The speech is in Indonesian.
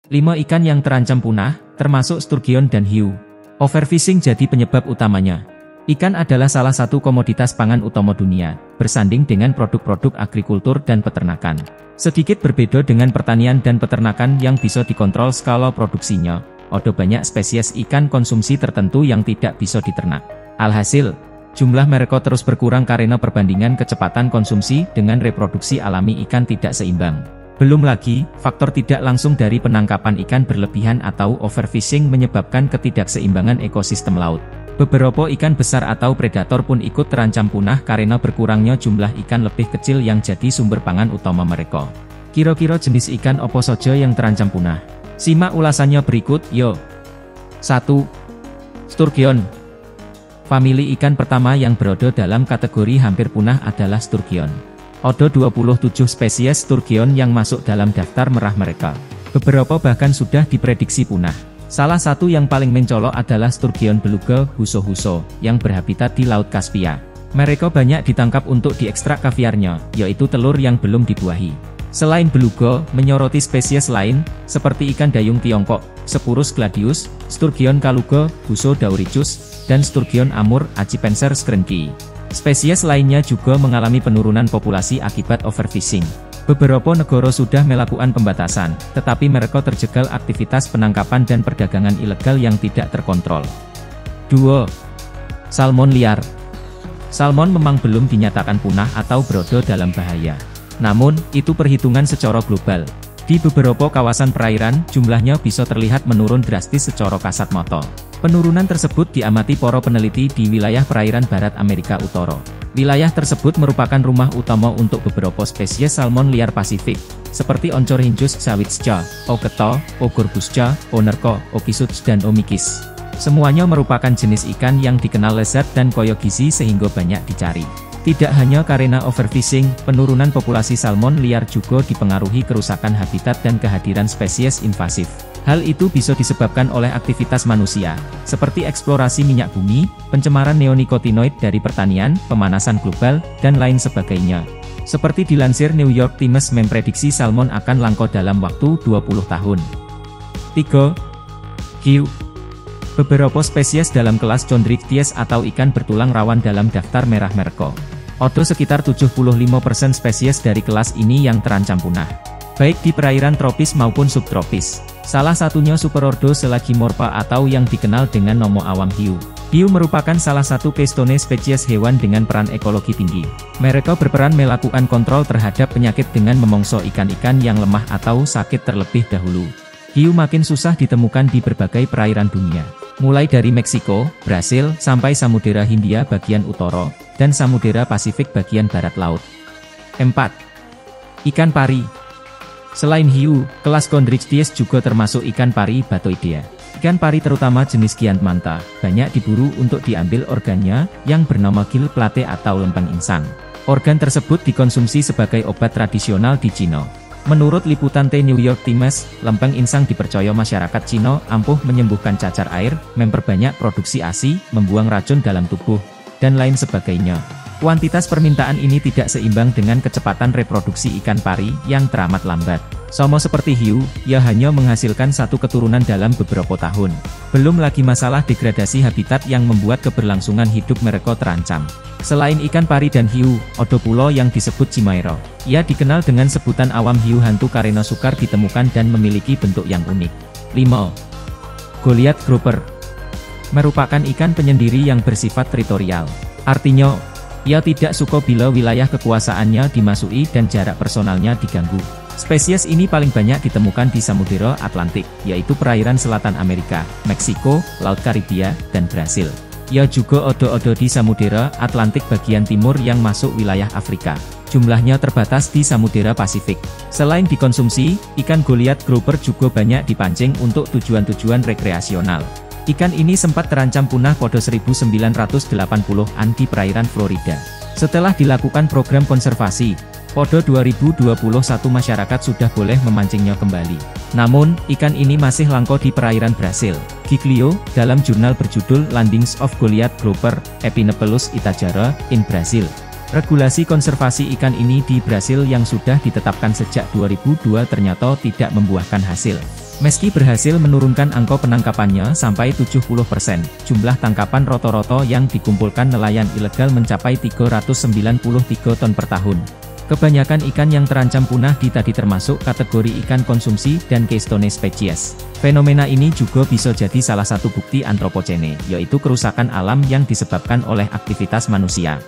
5 ikan yang terancam punah, termasuk sturgeon dan hiu. Overfishing jadi penyebab utamanya. Ikan adalah salah satu komoditas pangan utama dunia, bersanding dengan produk-produk agrikultur dan peternakan. Sedikit berbeda dengan pertanian dan peternakan yang bisa dikontrol skala produksinya, ada banyak spesies ikan konsumsi tertentu yang tidak bisa diternak. Alhasil, jumlah mereka terus berkurang karena perbandingan kecepatan konsumsi dengan reproduksi alami ikan tidak seimbang. Belum lagi, faktor tidak langsung dari penangkapan ikan berlebihan atau overfishing menyebabkan ketidakseimbangan ekosistem laut. Beberapa ikan besar atau predator pun ikut terancam punah karena berkurangnya jumlah ikan lebih kecil yang jadi sumber pangan utama mereka. Kira-kira jenis ikan apa saja yang terancam punah? Simak ulasannya berikut, yo. 1. Sturgeon. Famili ikan pertama yang berada dalam kategori hampir punah adalah sturgeon. Ada 27 spesies sturgeon yang masuk dalam daftar merah mereka. Beberapa bahkan sudah diprediksi punah. Salah satu yang paling mencolok adalah sturgeon beluga huso-huso, yang berhabitat di Laut Kaspia. Mereka banyak ditangkap untuk diekstrak kaviarnya, yaitu telur yang belum dibuahi. Selain beluga, menyoroti spesies lain, seperti ikan dayung Tiongkok, Sepurus gladius, sturgeon kaluga, huso dauricus, dan sturgeon amur, Acipenser skrenki. Spesies lainnya juga mengalami penurunan populasi akibat overfishing. Beberapa negara sudah melakukan pembatasan, tetapi mereka terjegal aktivitas penangkapan dan perdagangan ilegal yang tidak terkontrol. 2. Salmon liar. Salmon memang belum dinyatakan punah atau berada dalam bahaya. Namun, itu perhitungan secara global. Di beberapa kawasan perairan, jumlahnya bisa terlihat menurun drastis secara kasat mata. Penurunan tersebut diamati para peneliti di wilayah perairan barat Amerika Utara. Wilayah tersebut merupakan rumah utama untuk beberapa spesies salmon liar Pasifik, seperti Oncorhynchus sawicza, Oketa, Ogorbusca, Onerko, Okisuts dan Omikis. Semuanya merupakan jenis ikan yang dikenal lezat dan kaya gizi sehingga banyak dicari. Tidak hanya karena overfishing, penurunan populasi salmon liar juga dipengaruhi kerusakan habitat dan kehadiran spesies invasif. Hal itu bisa disebabkan oleh aktivitas manusia, seperti eksplorasi minyak bumi, pencemaran neonikotinoid dari pertanian, pemanasan global, dan lain sebagainya. Seperti dilansir New York Times memprediksi salmon akan langka dalam waktu 20 tahun. 3. Hiu. Beberapa spesies dalam kelas Chondrichthyes atau ikan bertulang rawan dalam daftar merah mereka. Ada sekitar 75% spesies dari kelas ini yang terancam punah, baik di perairan tropis maupun subtropis. Salah satunya superordo Selagimorpha atau yang dikenal dengan nama awam hiu. Hiu merupakan salah satu keystone spesies hewan dengan peran ekologi tinggi. Mereka berperan melakukan kontrol terhadap penyakit dengan memongso ikan-ikan yang lemah atau sakit terlebih dahulu. Hiu makin susah ditemukan di berbagai perairan dunia, mulai dari Meksiko, Brasil, sampai Samudera Hindia bagian utara, dan Samudera Pasifik bagian barat laut. 4. Ikan pari. Selain hiu, kelas Chondrichthyes juga termasuk ikan pari Batoidea. Ikan pari terutama jenis Giantmanta, banyak diburu untuk diambil organnya, yang bernama gil plate atau lempeng insang. Organ tersebut dikonsumsi sebagai obat tradisional di Cina. Menurut liputan The New York Times, lempeng insang dipercaya masyarakat Cina ampuh menyembuhkan cacar air, memperbanyak produksi ASI, membuang racun dalam tubuh, dan lain sebagainya. Kuantitas permintaan ini tidak seimbang dengan kecepatan reproduksi ikan pari yang teramat lambat. Sama seperti hiu, ia hanya menghasilkan satu keturunan dalam beberapa tahun. Belum lagi masalah degradasi habitat yang membuat keberlangsungan hidup mereka terancam. Selain ikan pari dan hiu, ada pula yang disebut Chimaira. Ia dikenal dengan sebutan awam hiu hantu karena sukar ditemukan dan memiliki bentuk yang unik. 5. Goliath grouper. Merupakan ikan penyendiri yang bersifat teritorial. Artinya, ia tidak suka bila wilayah kekuasaannya dimasuki dan jarak personalnya diganggu. Spesies ini paling banyak ditemukan di Samudera Atlantik, yaitu perairan selatan Amerika, Meksiko, Laut Karibia, dan Brasil. Ia juga ada di Samudera Atlantik bagian timur yang masuk wilayah Afrika. Jumlahnya terbatas di Samudera Pasifik. Selain dikonsumsi, ikan Goliath grouper juga banyak dipancing untuk tujuan-tujuan rekreasional. Ikan ini sempat terancam punah pada 1980-an di perairan Florida. Setelah dilakukan program konservasi, pada 2021 masyarakat sudah boleh memancingnya kembali. Namun, ikan ini masih langka di perairan Brasil. Giglio, dalam jurnal berjudul Landings of Goliath Grouper, Epinepelus Itajara, in Brazil. Regulasi konservasi ikan ini di Brasil yang sudah ditetapkan sejak 2002 ternyata tidak membuahkan hasil. Meski berhasil menurunkan angka penangkapannya sampai 70%, jumlah tangkapan roto-roto yang dikumpulkan nelayan ilegal mencapai 393 ton per tahun. Kebanyakan ikan yang terancam punah tadi termasuk kategori ikan konsumsi dan keystone species. Fenomena ini juga bisa jadi salah satu bukti antropocene, yaitu kerusakan alam yang disebabkan oleh aktivitas manusia.